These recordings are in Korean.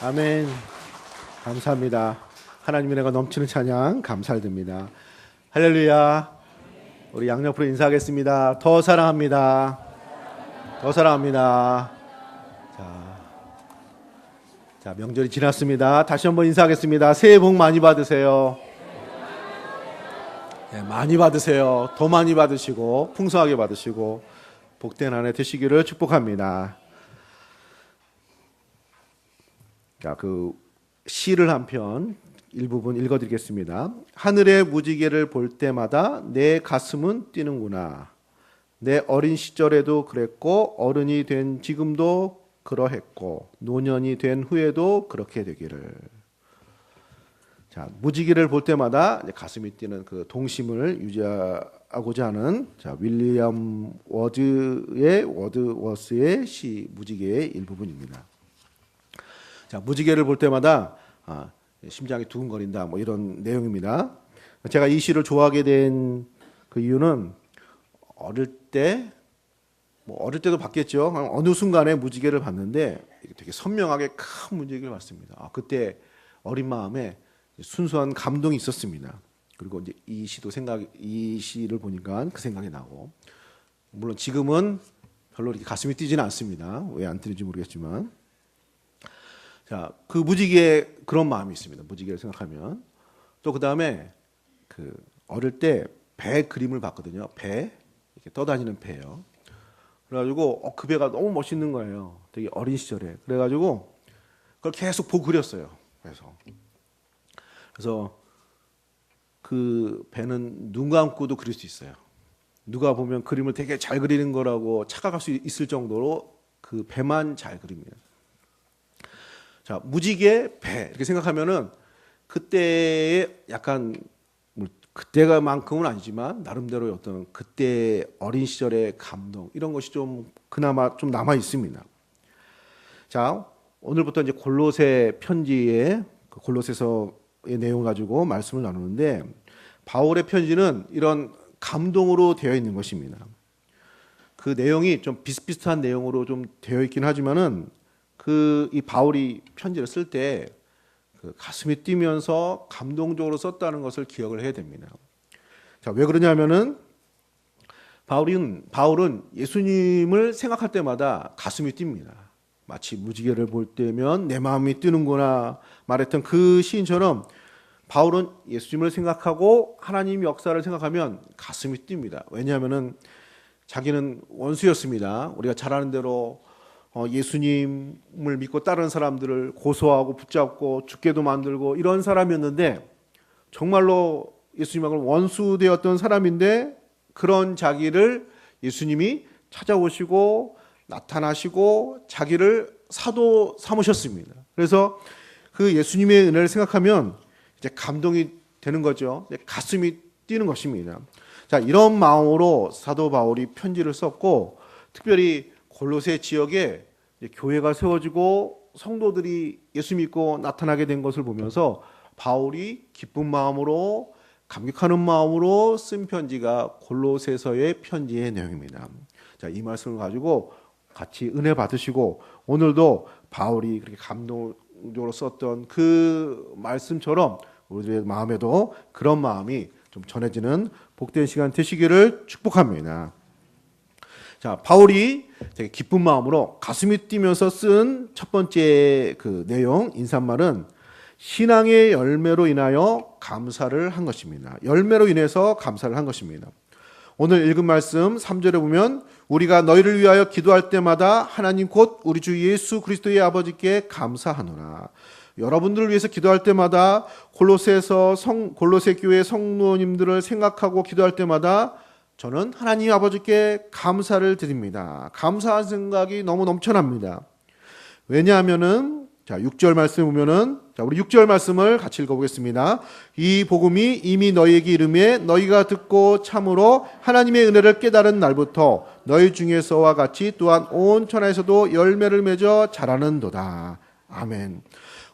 아멘. 감사합니다. 하나님의 은혜가 넘치는 찬양 감사드립니다. 할렐루야. 우리 양옆으로 인사하겠습니다. 더 사랑합니다. 더 사랑합니다. 자, 명절이 지났습니다. 다시 한번 인사하겠습니다. 새해 복 많이 받으세요. 네, 많이 받으세요. 더 많이 받으시고 풍성하게 받으시고 복된 한 해 되시기를 축복합니다. 자, 그 시를 한 편 일부분 읽어드리겠습니다. 하늘의 무지개를 볼 때마다 내 가슴은 뛰는구나. 내 어린 시절에도 그랬고 어른이 된 지금도 그러했고 노년이 된 후에도 그렇게 되기를. 자, 무지개를 볼 때마다 가슴이 뛰는 그 동심을 유지하고자 하는 윌리엄 워드워스의 시 무지개의 일부분입니다. 자, 무지개를 볼 때마다 심장이 두근거린다, 뭐 이런 내용입니다. 제가 이 시를 좋아하게 된 그 이유는 어릴 때도 봤겠죠. 어느 순간에 무지개를 봤는데 되게 선명하게 큰 무지개를 봤습니다. 그때 어린 마음에 순수한 감동이 있었습니다. 그리고 이제 이 시를 보니까 그 생각이 나고, 물론 지금은 별로 이렇게 가슴이 뛰지는 않습니다. 왜 안 뛰는지 모르겠지만. 자, 그 무지개에 그런 마음이 있습니다. 무지개를 생각하면. 또 그 다음에 그 어릴 때 배 그림을 봤거든요. 배, 이렇게 떠다니는 배요. 그래가지고 그 배가 너무 멋있는 거예요. 되게 어린 시절에. 그래가지고 그걸 계속 보고 그렸어요. 그래서 그 배는 눈 감고도 그릴 수 있어요. 누가 보면 그림을 되게 잘 그리는 거라고 착각할 수 있을 정도로 그 배만 잘 그립니다. 자, 무지개, 배 이렇게 생각하면은 그때의 약간 그때가만큼은 아니지만 나름대로의 어떤 그때 어린 시절의 감동 이런 것이 좀 그나마 좀 남아 있습니다. 자, 오늘부터 이제 골로새 편지의 골로새서의 내용 가지고 말씀을 나누는데, 바울의 편지는 이런 감동으로 되어 있는 것입니다. 그 내용이 좀 비슷비슷한 내용으로 좀 되어 있긴 하지만은 이 바울이 편지를 쓸 때 그 가슴이 뛰면서 감동적으로 썼다는 것을 기억을 해야 됩니다. 자, 왜 그러냐면은 바울은 예수님을 생각할 때마다 가슴이 뜁니다. 마치 무지개를 볼 때면 내 마음이 뛰는구나 말했던 그 시인처럼 바울은 예수님을 생각하고 하나님 역사를 생각하면 가슴이 뜁니다. 왜냐하면은 자기는 원수였습니다. 우리가 잘 아는 대로 예수님을 믿고 따르는 사람들을 고소하고 붙잡고 죽게도 만들고 이런 사람이었는데, 정말로 예수님하고 원수되었던 사람인데 그런 자기를 예수님이 찾아오시고 나타나시고 자기를 사도 삼으셨습니다. 그래서 그 예수님의 은혜를 생각하면 이제 감동이 되는 거죠. 가슴이 뛰는 것입니다. 자, 이런 마음으로 사도 바울이 편지를 썼고, 특별히 골로새 지역에 교회가 세워지고 성도들이 예수 믿고 나타나게 된 것을 보면서 바울이 기쁜 마음으로 감격하는 마음으로 쓴 편지가 골로새서의 편지의 내용입니다. 자, 이 말씀을 가지고 같이 은혜 받으시고 오늘도 바울이 그렇게 감동적으로 썼던 그 말씀처럼 우리들의 마음에도 그런 마음이 좀 전해지는 복된 시간 되시기를 축복합니다. 자, 바울이 되게 기쁜 마음으로 가슴이 뛰면서 쓴 첫 번째 그 내용, 인사말은 신앙의 열매로 인하여 감사를 한 것입니다. 열매로 인해서 감사를 한 것입니다. 오늘 읽은 말씀 3절에 보면 우리가 너희를 위하여 기도할 때마다 하나님 곧 우리 주 예수 그리스도의 아버지께 감사하노라. 여러분들을 위해서 기도할 때마다 골로새 교회 성도님들을 생각하고 기도할 때마다 저는 하나님 아버지께 감사를 드립니다. 감사한 생각이 너무 넘쳐납니다. 왜냐하면은 6절 말씀 보면은 우리 6절 말씀을 같이 읽어보겠습니다. 이 복음이 이미 너희에게 이름에 너희가 듣고 참으로 하나님의 은혜를 깨달은 날부터 너희 중에서와 같이 또한 온 천하에서도 열매를 맺어 자라는도다. 아멘.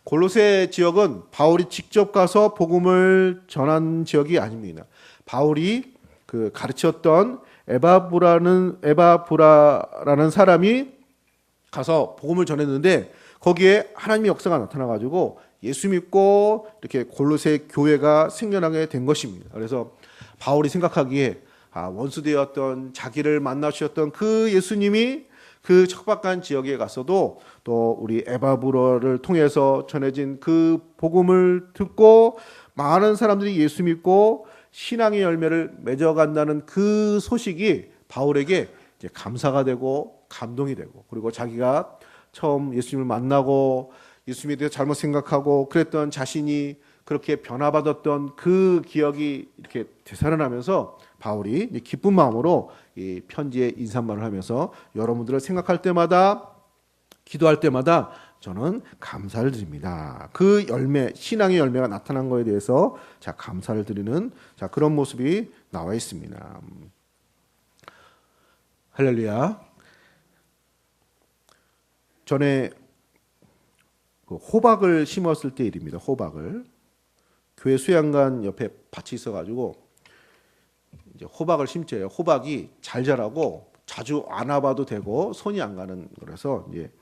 골로새 지역은 바울이 직접 가서 복음을 전한 지역이 아닙니다. 바울이 그 가르쳤던 에바브라라는 사람이 가서 복음을 전했는데 거기에 하나님의 역사가 나타나가지고 예수 믿고 이렇게 골로새 교회가 생겨나게 된 것입니다. 그래서 바울이 생각하기에 원수되었던 자기를 만나주셨던 그 예수님이 그 척박한 지역에 가서도 또 우리 에바브로를 통해서 전해진 그 복음을 듣고 많은 사람들이 예수 믿고 신앙의 열매를 맺어간다는 그 소식이 바울에게 이제 감사가 되고 감동이 되고, 그리고 자기가 처음 예수님을 만나고 예수님에 대해서 잘못 생각하고 그랬던 자신이 그렇게 변화받았던 그 기억이 이렇게 되살아나면서 바울이 기쁜 마음으로 이 편지에 인사말을 하면서 여러분들을 생각할 때마다, 기도할 때마다 저는 감사를 드립니다. 그 열매, 신앙의 열매가 나타난 것에 대해서 감사를 드리는 그런 모습이 나와 있습니다. 할렐루야. 전에 호박을 심었을 때 일입니다. 호박을 교회 수양관 옆에 밭이 있어가지고 이제 호박을 심재요. 호박이 잘 자라고 자주 안 와봐도 되고 손이 안 가는 거라서 이제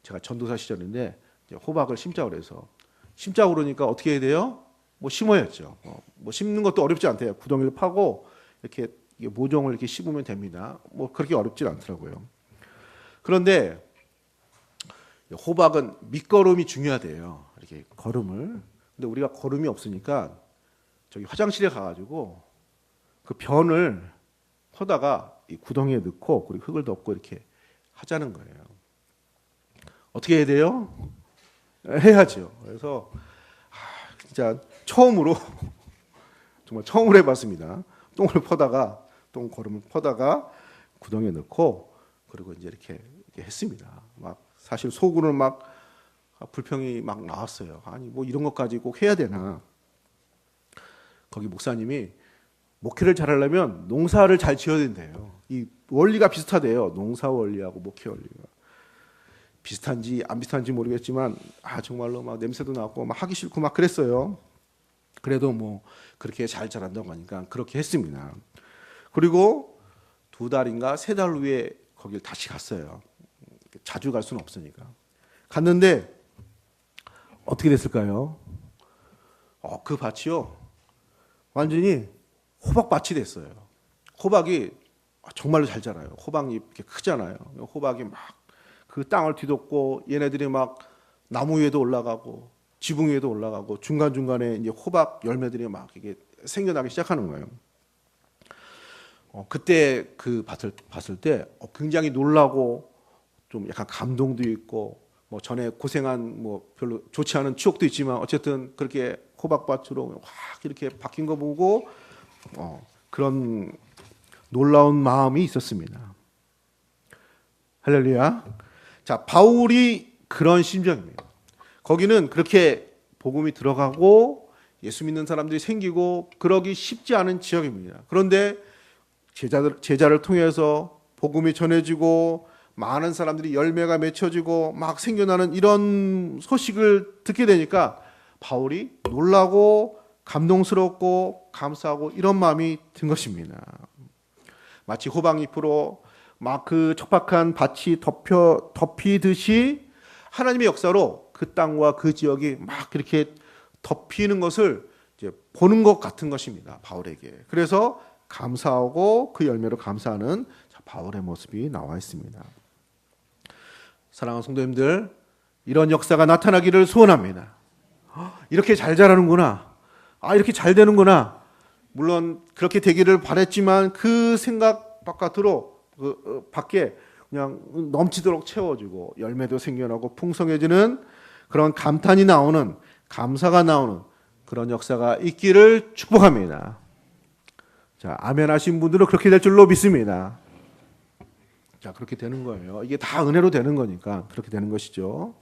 제가 전도사 시절인데 이제 호박을 심자고 그래서 심자고 그러니까 어떻게 해야 돼요? 뭐 심어야죠. 뭐 심는 것도 어렵지 않대요. 구덩이를 파고 이렇게 모종을 이렇게 심으면 됩니다. 뭐 그렇게 어렵지 않더라고요. 그런데 호박은 밑거름이 중요하대요. 이렇게 거름을. 근데 우리가 거름이 없으니까 저기 화장실에 가가지고 그 변을 퍼다가 이 구덩이에 넣고 그리고 흙을 덮고 이렇게 하자는 거예요. 어떻게 해야 돼요? 해야죠. 그래서 진짜 처음으로 정말 처음으로 해봤습니다. 거름을 퍼다가 구덩이에 넣고 그리고 이제 이렇게 했습니다. 막 사실 속으로는 막 불평이 막 나왔어요. 아니 뭐 이런 것까지 꼭 해야 되나? 거기 목사님이 목회를 잘하려면 농사를 잘 지어야 된대요. 이 원리가 비슷하대요. 농사 원리하고 목회 원리가 비슷한지 안 비슷한지 모르겠지만 정말로 막 냄새도 나고 막 하기 싫고 막 그랬어요. 그래도 뭐 그렇게 잘 자란다고 하니까 그렇게 했습니다. 그리고 2달인가 3달 후에 거길 다시 갔어요. 자주 갈 수는 없으니까. 갔는데 어떻게 됐을까요? 그 밭이요. 완전히 호박밭이 됐어요. 호박이 정말로 잘 자라요. 호박잎 이렇게 크잖아요. 호박이 막 그 땅을 뒤덮고 얘네들이 막 나무 위에도 올라가고 지붕 위에도 올라가고 중간중간에 이제 호박 열매들이 막 이게 생겨나기 시작하는 거예요. 그때 그 밭을 봤을 때 굉장히 놀라고 좀 약간 감동도 있고 뭐 전에 고생한 뭐 별로 좋지 않은 추억도 있지만 어쨌든 그렇게 호박밭으로 확 이렇게 바뀐 거 보고 그런 놀라운 마음이 있었습니다. 할렐루야. 자, 바울이 그런 심정입니다. 거기는 그렇게 복음이 들어가고 예수 믿는 사람들이 생기고 그러기 쉽지 않은 지역입니다. 그런데 제자를 통해서 복음이 전해지고 많은 사람들이 열매가 맺혀지고 막 생겨나는 이런 소식을 듣게 되니까 바울이 놀라고 감동스럽고 감사하고 이런 마음이 든 것입니다. 마치 호박잎으로 막 그 척박한 밭이 덮이듯이 하나님의 역사로 그 땅과 그 지역이 막 이렇게 덮이는 것을 이제 보는 것 같은 것입니다. 바울에게. 그래서 감사하고 그 열매로 감사하는 바울의 모습이 나와 있습니다. 사랑하는 성도님들, 이런 역사가 나타나기를 소원합니다. 이렇게 잘 자라는구나. 이렇게 잘 되는구나. 물론 그렇게 되기를 바랬지만 그 생각 바깥으로 밖에 그냥 넘치도록 채워지고 열매도 생겨나고 풍성해지는 그런 감탄이 나오는, 감사가 나오는 그런 역사가 있기를 축복합니다. 자, 아멘 하신 분들은 그렇게 될 줄로 믿습니다. 자, 그렇게 되는 거예요. 이게 다 은혜로 되는 거니까 그렇게 되는 것이죠.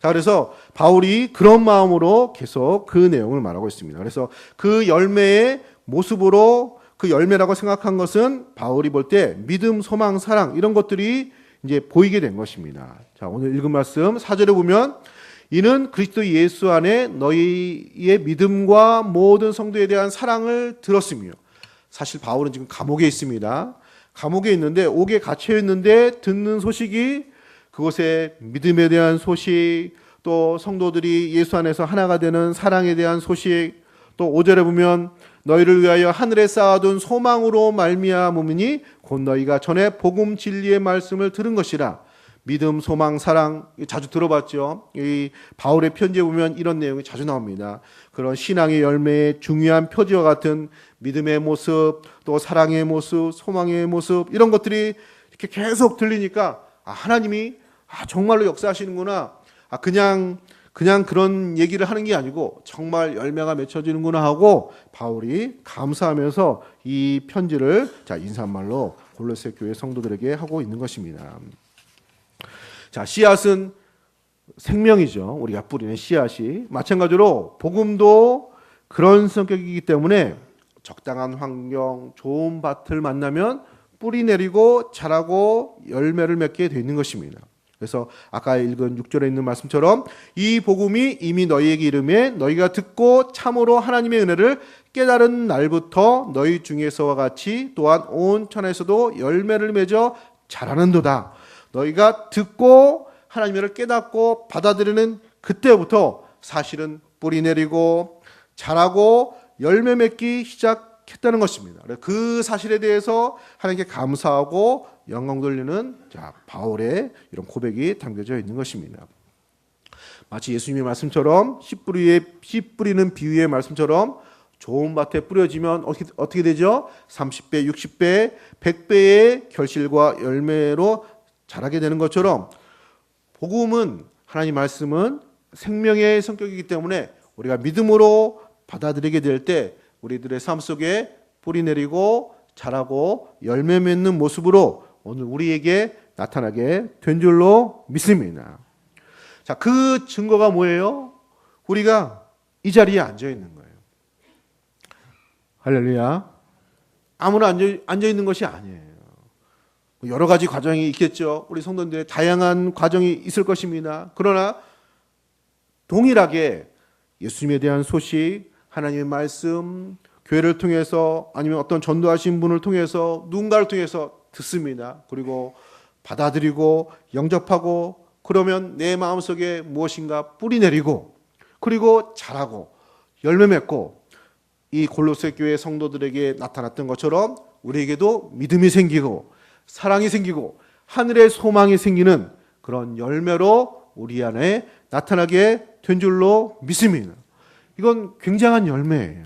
자, 그래서 바울이 그런 마음으로 계속 그 내용을 말하고 있습니다. 그래서 그 열매의 모습으로 그 열매라고 생각한 것은 바울이 볼 때 믿음, 소망, 사랑 이런 것들이 이제 보이게 된 것입니다. 자, 오늘 읽은 말씀 4절에 보면 이는 그리스도 예수 안에 너희의 믿음과 모든 성도에 대한 사랑을 들었으며, 사실 바울은 지금 감옥에 있습니다. 감옥에 있는데 옥에 갇혀 있는데 듣는 소식이 그곳에 믿음에 대한 소식, 또 성도들이 예수 안에서 하나가 되는 사랑에 대한 소식, 또 5절에 보면 너희를 위하여 하늘에 쌓아둔 소망으로 말미암으니 곧 너희가 전에 복음 진리의 말씀을 들은 것이라. 믿음, 소망, 사랑 자주 들어봤죠. 이 바울의 편지에 보면 이런 내용이 자주 나옵니다. 그런 신앙의 열매의 중요한 표지와 같은 믿음의 모습, 또 사랑의 모습, 소망의 모습, 이런 것들이 이렇게 계속 들리니까 하나님이 정말로 역사하시는구나. 그냥 그런 얘기를 하는 게 아니고 정말 열매가 맺혀지는구나 하고 바울이 감사하면서 이 편지를 인사말로 골로새 교회 성도들에게 하고 있는 것입니다. 씨앗은 생명이죠. 우리가 뿌리는 씨앗이. 마찬가지로 복음도 그런 성격이기 때문에 적당한 환경, 좋은 밭을 만나면 뿌리 내리고 자라고 열매를 맺게 되어 있는 것입니다. 그래서 아까 읽은 6절에 있는 말씀처럼 이 복음이 이미 너희에게 이름에 너희가 듣고 참으로 하나님의 은혜를 깨달은 날부터 너희 중에서와 같이 또한 온 천하에서도 열매를 맺어 자라는도다. 너희가 듣고 하나님의 은혜를 깨닫고 받아들이는 그때부터 사실은 뿌리 내리고 자라고 열매 맺기 시작했다는 것입니다. 그 사실에 대해서 하나님께 감사하고 영광 돌리는 바울의 이런 고백이 담겨져 있는 것입니다. 마치 예수님의 말씀처럼 씨 뿌리는 비유의 말씀처럼 좋은 밭에 뿌려지면 어떻게 되죠? 30배, 60배, 100배의 결실과 열매로 자라게 되는 것처럼 복음은, 하나님 말씀은 생명의 성격이기 때문에 우리가 믿음으로 받아들이게 될 때 우리들의 삶 속에 뿌리 내리고 자라고 열매 맺는 모습으로 오늘 우리에게 나타나게 된 줄로 믿습니다. 그 증거가 뭐예요? 우리가 이 자리에 앉아 있는 거예요. 할렐루야. 아무나 앉아 있는 것이 아니에요. 여러 가지 과정이 있겠죠. 우리 성도들의 다양한 과정이 있을 것입니다. 그러나 동일하게 예수님에 대한 소식, 하나님의 말씀, 교회를 통해서 아니면 어떤 전도하신 분을 통해서 누군가를 통해서 듣습니다. 그리고 받아들이고 영접하고 그러면 내 마음속에 무엇인가 뿌리 내리고 그리고 자라고 열매 맺고 이 골로새 교회 성도들에게 나타났던 것처럼 우리에게도 믿음이 생기고 사랑이 생기고 하늘의 소망이 생기는 그런 열매로 우리 안에 나타나게 된 줄로 믿습니다. 이건 굉장한 열매예요.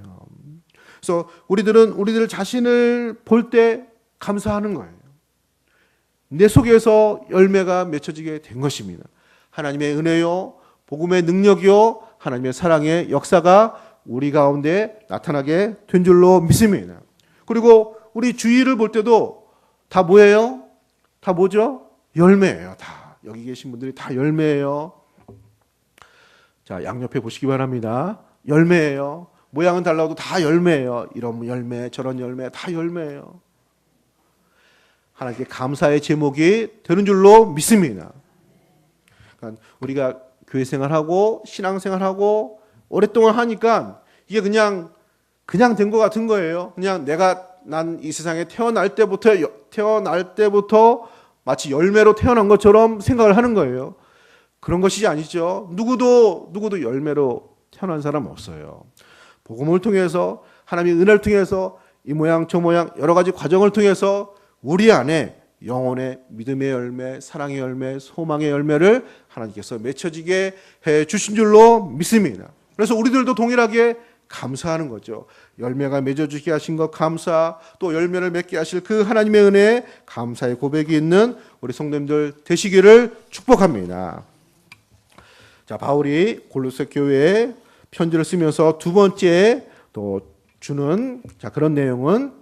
그래서 우리들 자신을 볼 때 감사하는 거예요. 내 속에서 열매가 맺혀지게 된 것입니다. 하나님의 은혜요, 복음의 능력이요, 하나님의 사랑의 역사가 우리 가운데 나타나게 된 줄로 믿습니다. 그리고 우리 주위를 볼 때도 다 뭐예요? 다 뭐죠? 열매예요. 다 여기 계신 분들이 다 열매예요. 양옆에 보시기 바랍니다. 열매예요. 모양은 달라도 다 열매예요. 이런 열매, 저런 열매, 다 열매예요. 하나님께 감사의 제목이 되는 줄로 믿습니다. 그러니까 우리가 교회 생활하고 신앙 생활하고 오랫동안 하니까 이게 그냥 된 것 같은 거예요. 그냥 난 이 세상에 태어날 때부터 마치 열매로 태어난 것처럼 생각을 하는 거예요. 그런 것이 아니죠. 누구도 열매로 태어난 사람 없어요. 복음을 통해서 하나님의 은혜를 통해서 이 모양 저 모양 여러 가지 과정을 통해서 우리 안에 영혼의 믿음의 열매, 사랑의 열매, 소망의 열매를 하나님께서 맺혀지게 해 주신 줄로 믿습니다. 그래서 우리들도 동일하게 감사하는 거죠. 열매가 맺어지게 하신 것 감사, 또 열매를 맺게 하실 그 하나님의 은혜에 감사의 고백이 있는 우리 성도님들 되시기를 축복합니다. 바울이 골로새 교회에 편지를 쓰면서 두 번째 또 주는 그런 내용은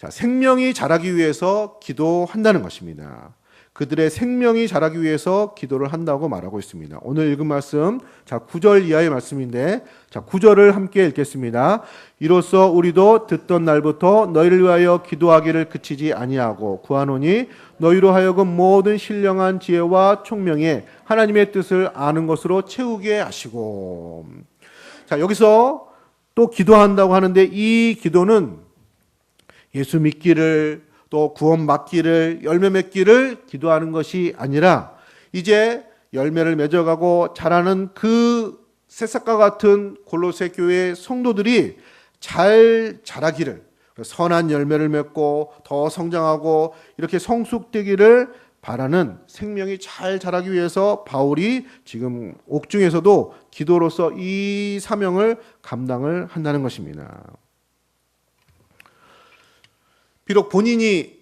생명이 자라기 위해서 기도한다는 것입니다. 그들의 생명이 자라기 위해서 기도를 한다고 말하고 있습니다. 오늘 읽은 말씀 9절 이하의 말씀인데 9절을 함께 읽겠습니다. 이로써 우리도 듣던 날부터 너희를 위하여 기도하기를 그치지 아니하고 구하노니 너희로 하여금 모든 신령한 지혜와 총명에 하나님의 뜻을 아는 것으로 채우게 하시고. 여기서 또 기도한다고 하는데 이 기도는 예수 믿기를 또 구원 받기를 열매 맺기를 기도하는 것이 아니라 이제 열매를 맺어가고 자라는 그 새싹과 같은 골로새 교회 성도들이 잘 자라기를, 선한 열매를 맺고 더 성장하고 이렇게 성숙되기를 바라는, 생명이 잘 자라기 위해서 바울이 지금 옥중에서도 기도로서 이 사명을 감당을 한다는 것입니다. 비록 본인이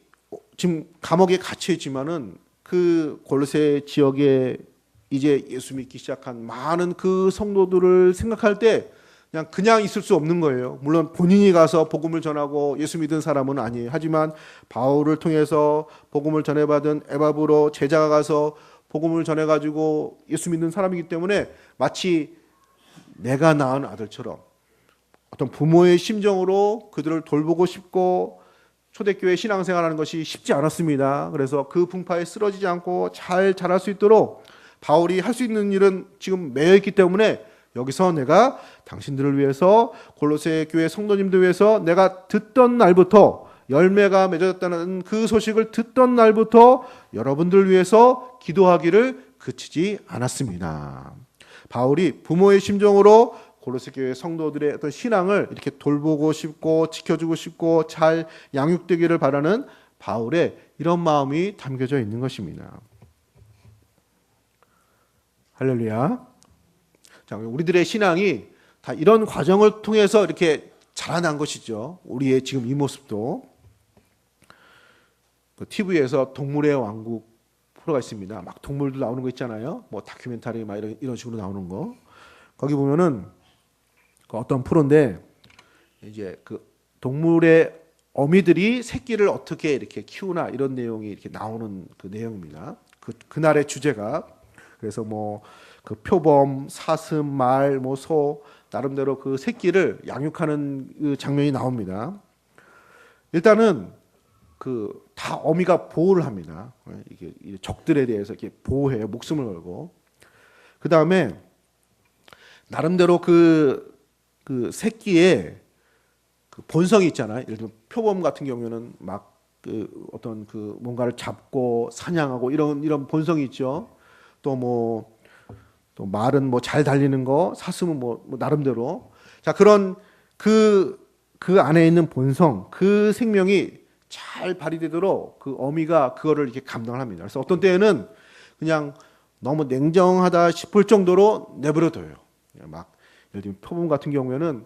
지금 감옥에 갇혀 있지만은 그 골로새 지역에 이제 예수 믿기 시작한 많은 그 성도들을 생각할 때 그냥 있을 수 없는 거예요. 물론 본인이 가서 복음을 전하고 예수 믿은 사람은 아니에요. 하지만 바울을 통해서 복음을 전해받은 에바브로 제자가 가서 복음을 전해가지고 예수 믿는 사람이기 때문에 마치 내가 낳은 아들처럼 어떤 부모의 심정으로 그들을 돌보고 싶고, 초대교회 신앙생활하는 것이 쉽지 않았습니다. 그래서 그 풍파에 쓰러지지 않고 잘 자랄 수 있도록 바울이 할 수 있는 일은 지금 매여 있기 때문에, 여기서 내가 당신들을 위해서, 골로새 교회 성도님들 위해서 내가 듣던 날부터, 열매가 맺어졌다는 그 소식을 듣던 날부터 여러분들 위해서 기도하기를 그치지 않았습니다. 바울이 부모의 심정으로 골로새 교회 성도들의 어떤 신앙을 이렇게 돌보고 싶고 지켜주고 싶고 잘 양육되기를 바라는 바울의 이런 마음이 담겨져 있는 것입니다. 할렐루야. 자, 우리들의 신앙이 다 이런 과정을 통해서 이렇게 자라난 것이죠. 우리의 지금 이 모습도. 그 TV에서 동물의 왕국 프로가 있습니다. 막 동물들 나오는 거 있잖아요. 뭐 다큐멘터리 막 이런 식으로 나오는 거. 거기 보면은 그 어떤 프로인데, 이제 그 동물의 어미들이 새끼를 어떻게 이렇게 키우나 이런 내용이 이렇게 나오는 그 내용입니다. 그날의 주제가. 그래서 뭐 그 표범, 사슴, 말, 뭐 소, 나름대로 그 새끼를 양육하는 그 장면이 나옵니다. 일단은 그 다 어미가 보호를 합니다. 이게 적들에 대해서 이렇게 보호해요. 목숨을 걸고. 그 다음에 나름대로 그 새끼의 그 본성이 있잖아요. 예를 들면 표범 같은 경우에는 막 그 어떤 그 뭔가를 잡고 사냥하고 이런 본성이 있죠. 또 말은 뭐 잘 달리는 거, 사슴은 뭐 나름대로. 자, 그런 그 안에 있는 본성, 그 생명이 잘 발휘되도록 그 어미가 그거를 이렇게 감당을 합니다. 그래서 어떤 때에는 그냥 너무 냉정하다 싶을 정도로 내버려둬요. 막 예를 들면 표범 같은 경우에는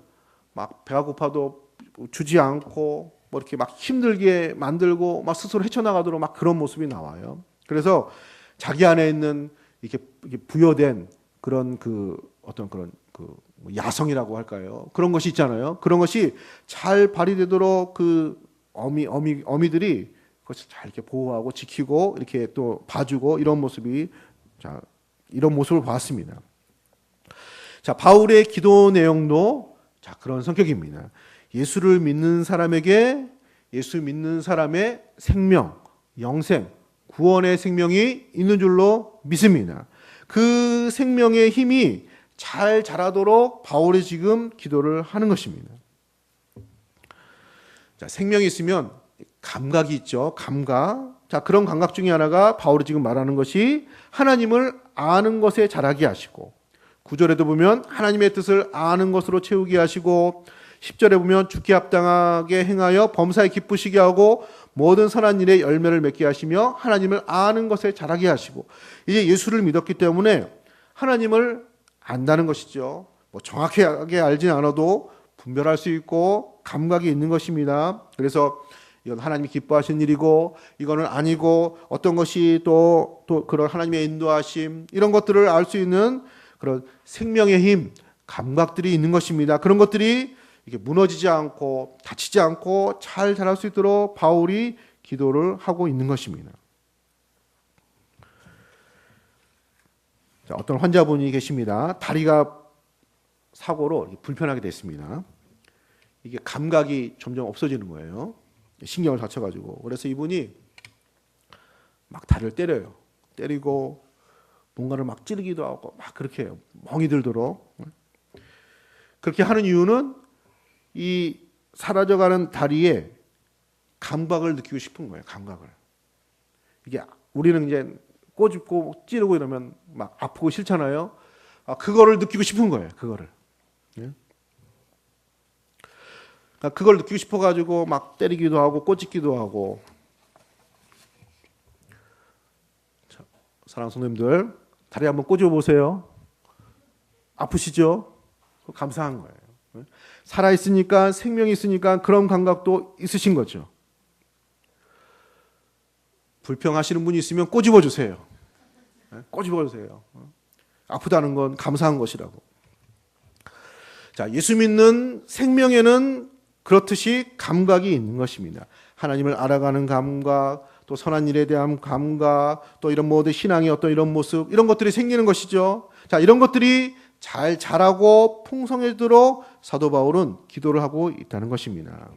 막 배가 고파도 주지 않고 뭐 이렇게 막 힘들게 만들고 막 스스로 헤쳐나가도록 막 그런 모습이 나와요. 그래서 자기 안에 있는 이렇게 부여된 그런 그 어떤 그런 그 야성이라고 할까요? 그런 것이 있잖아요. 그런 것이 잘 발휘되도록 그 어미들이 그것을 잘 이렇게 보호하고 지키고 이렇게 또 봐주고 이런 모습이, 자, 이런 모습을 봤습니다. 자, 바울의 기도 내용도 자, 그런 성격입니다. 예수를 믿는 사람에게 예수 믿는 사람의 생명, 영생, 구원의 생명이 있는 줄로 믿습니다. 그 생명의 힘이 잘 자라도록 바울이 지금 기도를 하는 것입니다. 자, 생명이 있으면 감각이 있죠. 감각. 자, 그런 감각 중에 하나가 바울이 지금 말하는 것이 하나님을 아는 것에 자라게 하시고, 9절에도 보면 하나님의 뜻을 아는 것으로 채우게 하시고, 10절에 보면 주께 합당하게 행하여 범사에 기쁘시게 하고 모든 선한 일에 열매를 맺게 하시며 하나님을 아는 것에 자라게 하시고, 이제 예수를 믿었기 때문에 하나님을 안다는 것이죠. 뭐 정확하게 알지 않아도 분별할 수 있고 감각이 있는 것입니다. 그래서 이건 하나님이 기뻐하신 일이고 이거는 아니고, 어떤 것이 또 그런 하나님의 인도하심, 이런 것들을 알 수 있는 그런 생명의 힘, 감각들이 있는 것입니다. 그런 것들이 이게 무너지지 않고 다치지 않고 잘 자랄 수 있도록 바울이 기도를 하고 있는 것입니다. 자, 어떤 환자분이 계십니다. 다리가 사고로 불편하게 됐습니다. 이게 감각이 점점 없어지는 거예요. 신경을 다쳐가지고. 그래서 이분이 막 다리를 때려요. 때리고 뭔가를 막 찌르기도 하고 막 그렇게 해요. 멍이 들도록. 그렇게 하는 이유는 이 사라져가는 다리에 감각을 느끼고 싶은 거예요. 감각을. 이게 우리는 이제 꼬집고 찌르고 이러면 막 아프고 싫잖아요. 그거를 느끼고 싶은 거예요. 그거를. 예? 그러니까 그걸 느끼고 싶어가지고 막 때리기도 하고 꼬집기도 하고. 자, 사랑하는 성도님들, 다리 한번 꼬집어 보세요. 아프시죠? 감사한 거예요. 예? 살아있으니까, 생명이 있으니까 그런 감각도 있으신 거죠. 불평하시는 분이 있으면 꼬집어 주세요. 꼬집어 주세요. 아프다는 건 감사한 것이라고. 자, 예수 믿는 생명에는 그렇듯이 감각이 있는 것입니다. 하나님을 알아가는 감각, 또 선한 일에 대한 감각, 또 이런 모든 신앙의 어떤 이런 모습, 이런 것들이 생기는 것이죠. 자, 이런 것들이 잘 자라고 풍성해지도록 사도 바울은 기도를 하고 있다는 것입니다.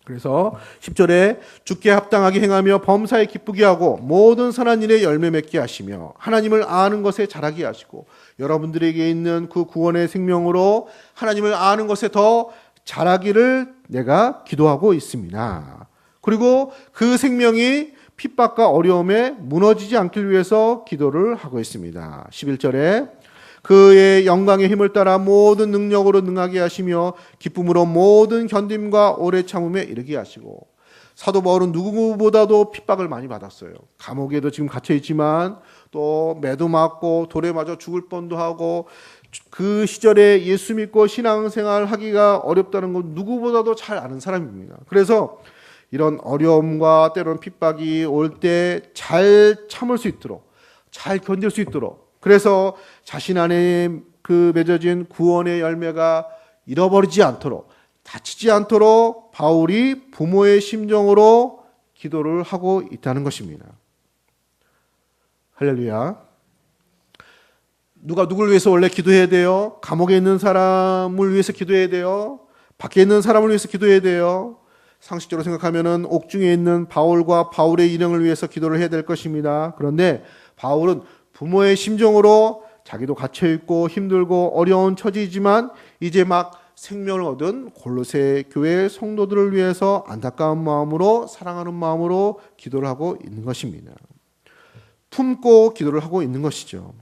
그래서 10절에 주께 합당하게 행하며 범사에 기쁘게 하고 모든 선한 일에 열매 맺게 하시며 하나님을 아는 것에 자라게 하시고 여러분들에게 있는 그 구원의 생명으로 하나님을 아는 것에 더 자라기를 내가 기도하고 있습니다. 그리고 그 생명이 핍박과 어려움에 무너지지 않길 위해서 기도를 하고 있습니다. 11절에 그의 영광의 힘을 따라 모든 능력으로 능하게 하시며 기쁨으로 모든 견딤과 오래 참음에 이르게 하시고. 사도 바울은 누구보다도 핍박을 많이 받았어요. 감옥에도 지금 갇혀 있지만 또 매도 맞고 돌에 맞아 죽을 뻔도 하고 그 시절에 예수 믿고 신앙생활 하기가 어렵다는 건 누구보다도 잘 아는 사람입니다. 그래서 이런 어려움과 때로는 핍박이 올 때 잘 참을 수 있도록, 잘 견딜 수 있도록, 그래서 자신 안에 그 맺어진 구원의 열매가 잃어버리지 않도록, 다치지 않도록 바울이 부모의 심정으로 기도를 하고 있다는 것입니다. 할렐루야. 누가 누구를 위해서 원래 기도해야 돼요? 감옥에 있는 사람을 위해서 기도해야 돼요? 밖에 있는 사람을 위해서 기도해야 돼요? 상식적으로 생각하면은 옥중에 있는 바울과 바울의 일행을 위해서 기도를 해야 될 것입니다. 그런데 바울은 부모의 심정으로 자기도 갇혀있고 힘들고 어려운 처지이지만 이제 막 생명을 얻은 골로새 교회 성도들을 위해서 안타까운 마음으로 사랑하는 마음으로 기도를 하고 있는 것입니다. 품고 기도를 하고 있는 것이죠.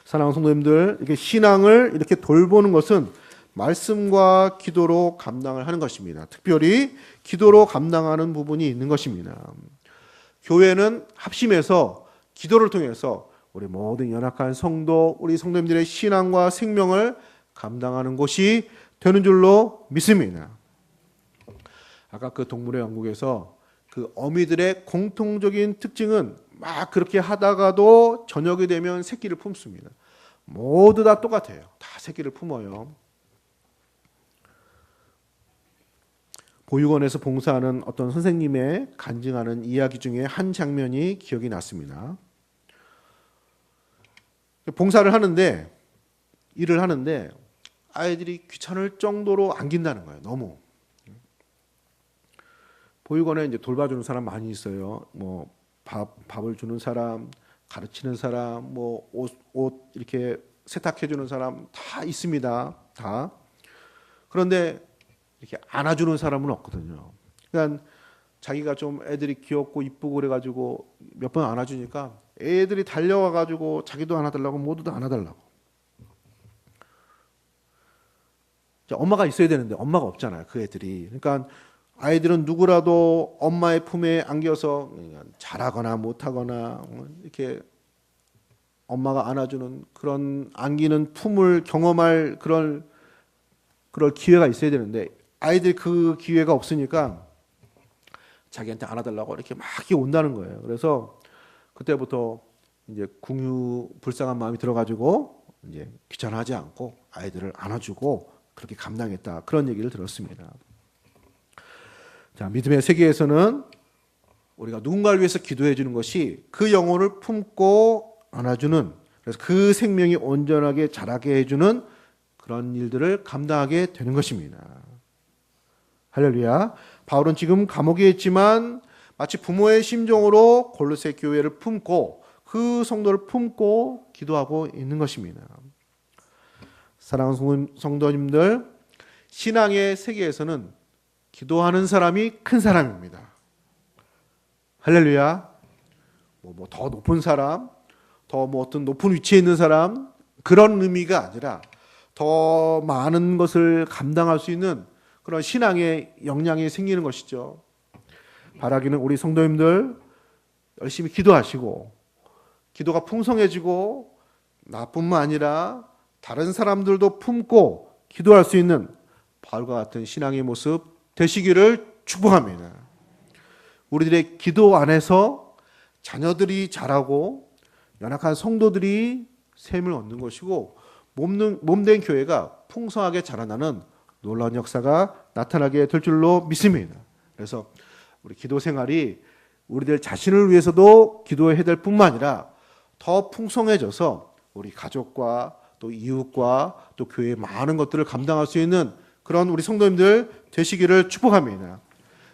사랑하는 성도님들, 이렇게 신앙을 이렇게 돌보는 것은 말씀과 기도로 감당을 하는 것입니다. 특별히 기도로 감당하는 부분이 있는 것입니다. 교회는 합심해서 기도를 통해서 우리 모든 연약한 성도, 우리 성도님들의 신앙과 생명을 감당하는 곳이 되는 줄로 믿습니다. 아까 그 동물의 왕국에서 그 어미들의 공통적인 특징은 막 그렇게 하다가도 저녁이 되면 새끼를 품습니다. 모두 다 똑같아요. 다 새끼를 품어요. 보육원에서 봉사하는 어떤 선생님의 간증하는 이야기 중에 한 장면이 기억이 났습니다. 봉사를 하는데, 일을 하는데 아이들이 귀찮을 정도로 안긴다는 거예요. 너무. 보육원에 이제 돌봐주는 사람 많이 있어요. 뭐 밥을 주는 사람, 가르치는 사람, 뭐 옷 이렇게 세탁해주는 사람 다 있습니다. 다. 그런데 이렇게 안아주는 사람은 없거든요. 그러니까 자기가 좀 애들이 귀엽고 이쁘고 그래가지고 몇 번 안아주니까 애들이 달려와가지고 자기도 안아달라고 모두 다 안아달라고. 엄마가 있어야 되는데 엄마가 없잖아요. 그 애들이. 그러니까 아이들은 누구라도 엄마의 품에 안겨서 잘하거나 못하거나 이렇게 엄마가 안아주는 그런 안기는 품을 경험할 그럴 기회가 있어야 되는데 아이들 그 기회가 없으니까 자기한테 안아달라고 이렇게 막 온다는 거예요. 그래서 그때부터 이제 궁유 불쌍한 마음이 들어가지고 이제 귀찮아하지 않고 아이들을 안아주고 그렇게 감당했다. 그런 얘기를 들었습니다. 자, 믿음의 세계에서는 우리가 누군가를 위해서 기도해 주는 것이 그 영혼을 품고 안아주는, 그래서 그 생명이 온전하게 자라게 해주는 그런 일들을 감당하게 되는 것입니다. 할렐루야. 바울은 지금 감옥에 있지만 마치 부모의 심정으로 골로새 교회를 품고 그 성도를 품고 기도하고 있는 것입니다. 사랑하는 성도님들, 신앙의 세계에서는 기도하는 사람이 큰 사람입니다. 할렐루야. 뭐 더 높은 사람, 더 뭐 어떤 높은 위치에 있는 사람, 그런 의미가 아니라 더 많은 것을 감당할 수 있는 그런 신앙의 역량이 생기는 것이죠. 바라기는 우리 성도님들 열심히 기도하시고 기도가 풍성해지고 나뿐만 아니라 다른 사람들도 품고 기도할 수 있는 바울과 같은 신앙의 모습 되시기를 축복합니다. 우리들의 기도 안에서 자녀들이 자라고 연약한 성도들이 샘을 얻는 것이고 몸된 교회가 풍성하게 자라나는 놀라운 역사가 나타나게 될 줄로 믿습니다. 그래서 우리 기도 생활이 우리들 자신을 위해서도 기도해야 될 뿐만 아니라 더 풍성해져서 우리 가족과 또 이웃과 또 교회의 많은 것들을 감당할 수 있는 그런 우리 성도님들 되시기를 축복합니다.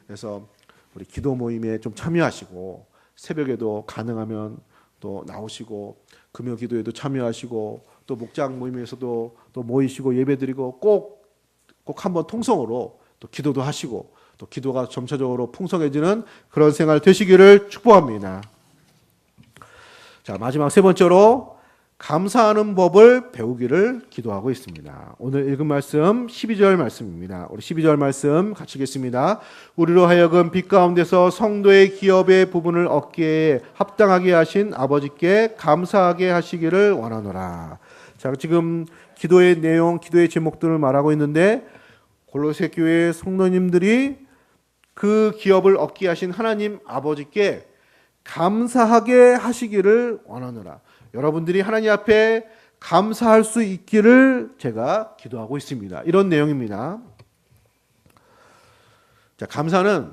그래서 우리 기도 모임에 좀 참여하시고 새벽에도 가능하면 또 나오시고 금요 기도에도 참여하시고 또 목장 모임에서도 또 모이시고 예배드리고 꼭 한번 통성으로 또 기도도 하시고 또 기도가 점차적으로 풍성해지는 그런 생활 되시기를 축복합니다. 자, 마지막 세 번째로 감사하는 법을 배우기를 기도하고 있습니다. 오늘 읽은 말씀 12절 말씀입니다. 우리 12절 말씀 같이 읽겠습니다. 우리로 하여금 빛 가운데서 성도의 기업의 부분을 얻기에 합당하게 하신 아버지께 감사하게 하시기를 원하노라. 자, 지금 기도의 내용, 기도의 제목들을 말하고 있는데 골로새 교회 성도님들이 그 기업을 얻게 하신 하나님 아버지께 감사하게 하시기를 원하노라. 여러분들이 하나님 앞에 감사할 수 있기를 제가 기도하고 있습니다. 이런 내용입니다. 자, 감사는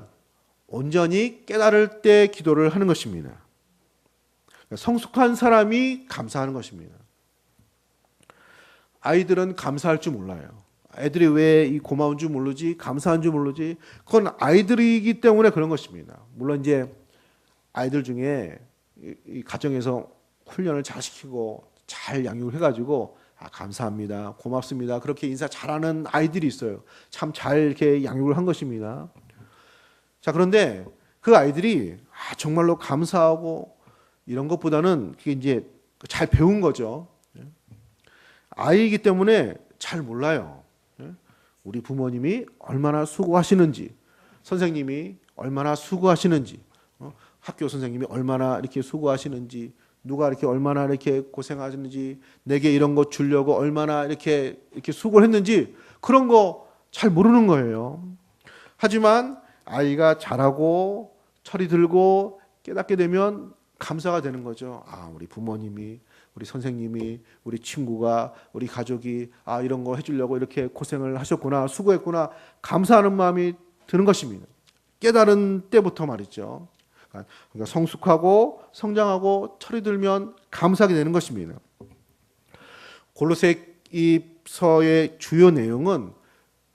온전히 깨달을 때 기도를 하는 것입니다. 성숙한 사람이 감사하는 것입니다. 아이들은 감사할 줄 몰라요. 애들이 왜 이 고마운 줄 모르지, 감사한 줄 모르지. 그건 아이들이기 때문에 그런 것입니다. 물론 이제 아이들 중에 이 가정에서 훈련을 잘 시키고 잘 양육을 해가지고 감사합니다, 고맙습니다, 그렇게 인사 잘하는 아이들이 있어요. 참 잘 이렇게 양육을 한 것입니다. 자, 그런데 그 아이들이 정말로 감사하고 이런 것보다는 그게 이제 잘 배운 거죠. 아이이기 때문에 잘 몰라요. 우리 부모님이 얼마나 수고하시는지, 선생님이 얼마나 수고하시는지, 학교 선생님이 얼마나 이렇게 수고하시는지, 누가 이렇게 얼마나 이렇게 고생하시는지, 내게 이런 거 주려고 얼마나 이렇게 수고를 했는지 그런 거 잘 모르는 거예요. 하지만 아이가 자라고 철이 들고 깨닫게 되면 감사가 되는 거죠. 우리 부모님이, 우리 선생님이, 우리 친구가, 우리 가족이 이런 거 해주려고 이렇게 고생을 하셨구나, 수고했구나, 감사하는 마음이 드는 것입니다. 깨달은 때부터 말이죠. 그러니까 성숙하고 성장하고 철이 들면 감사하게 되는 것입니다. 골로새서의 주요 내용은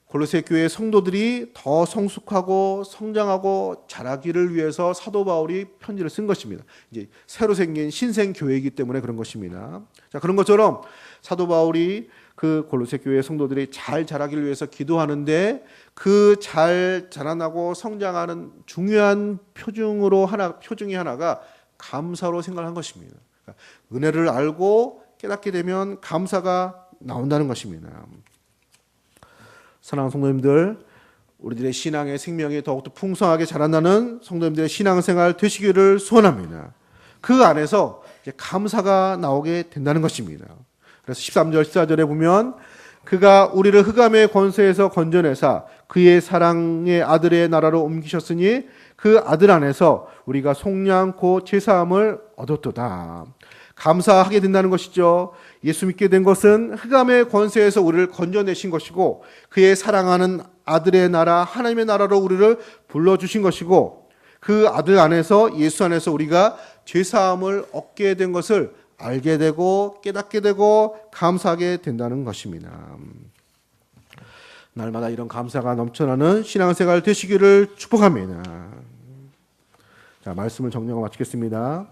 골로새 교회 성도들이 더 성숙하고 성장하고 자라기를 위해서 사도 바울이 편지를 쓴 것입니다. 이제 새로 생긴 신생 교회이기 때문에 그런 것입니다. 자, 그런 것처럼 사도 바울이 그 골로새 교회 성도들이 잘 자라기를 위해서 기도하는데 그 잘 자라나고 성장하는 중요한 표중이 하나가 감사로 생각한 것입니다. 그러니까 은혜를 알고 깨닫게 되면 감사가 나온다는 것입니다. 사랑하는 성도님들, 우리들의 신앙의 생명이 더욱더 풍성하게 자라나는 성도님들의 신앙생활 되시기를 소원합니다. 그 안에서 이제 감사가 나오게 된다는 것입니다. 그래서 13절, 14절에 보면 그가 우리를 흑암의 권세에서 건져내사 그의 사랑의 아들의 나라로 옮기셨으니 그 아들 안에서 우리가 속량코 제사함을 얻었도다. 감사하게 된다는 것이죠. 예수 믿게 된 것은 흑암의 권세에서 우리를 건져내신 것이고 그의 사랑하는 아들의 나라, 하나님의 나라로 우리를 불러주신 것이고 그 아들 안에서, 예수 안에서 우리가 죄사함을 얻게 된 것을 알게 되고 깨닫게 되고 감사하게 된다는 것입니다. 날마다 이런 감사가 넘쳐나는 신앙생활 되시기를 축복합니다. 자, 말씀을 정리하고 마치겠습니다.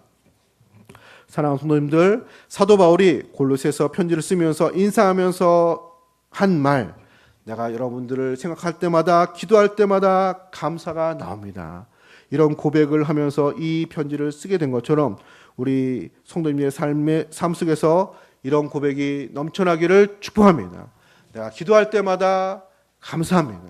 사랑하는 성도님들, 사도 바울이 골로새서 편지를 쓰면서 인사하면서 한 말, 내가 여러분들을 생각할 때마다, 기도할 때마다 감사가 나옵니다. 이런 고백을 하면서 이 편지를 쓰게 된 것처럼 우리 성도님의 삶 속에서 이런 고백이 넘쳐나기를 축복합니다. 내가 기도할 때마다 감사합니다.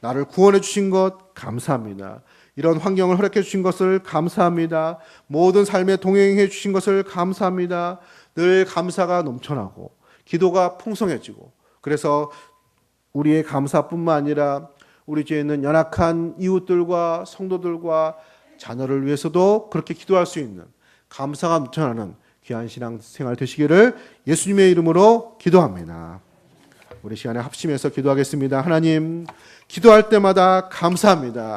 나를 구원해 주신 것 감사합니다. 이런 환경을 허락해 주신 것을 감사합니다. 모든 삶에 동행해 주신 것을 감사합니다. 늘 감사가 넘쳐나고 기도가 풍성해지고, 그래서 우리의 감사뿐만 아니라 우리 주위에 있는 연약한 이웃들과 성도들과 자녀를 위해서도 그렇게 기도할 수 있는 감사가 넘쳐나는 귀한 신앙생활 되시기를 예수님의 이름으로 기도합니다. 우리 시간에 합심해서 기도하겠습니다. 하나님, 기도할 때마다 감사합니다.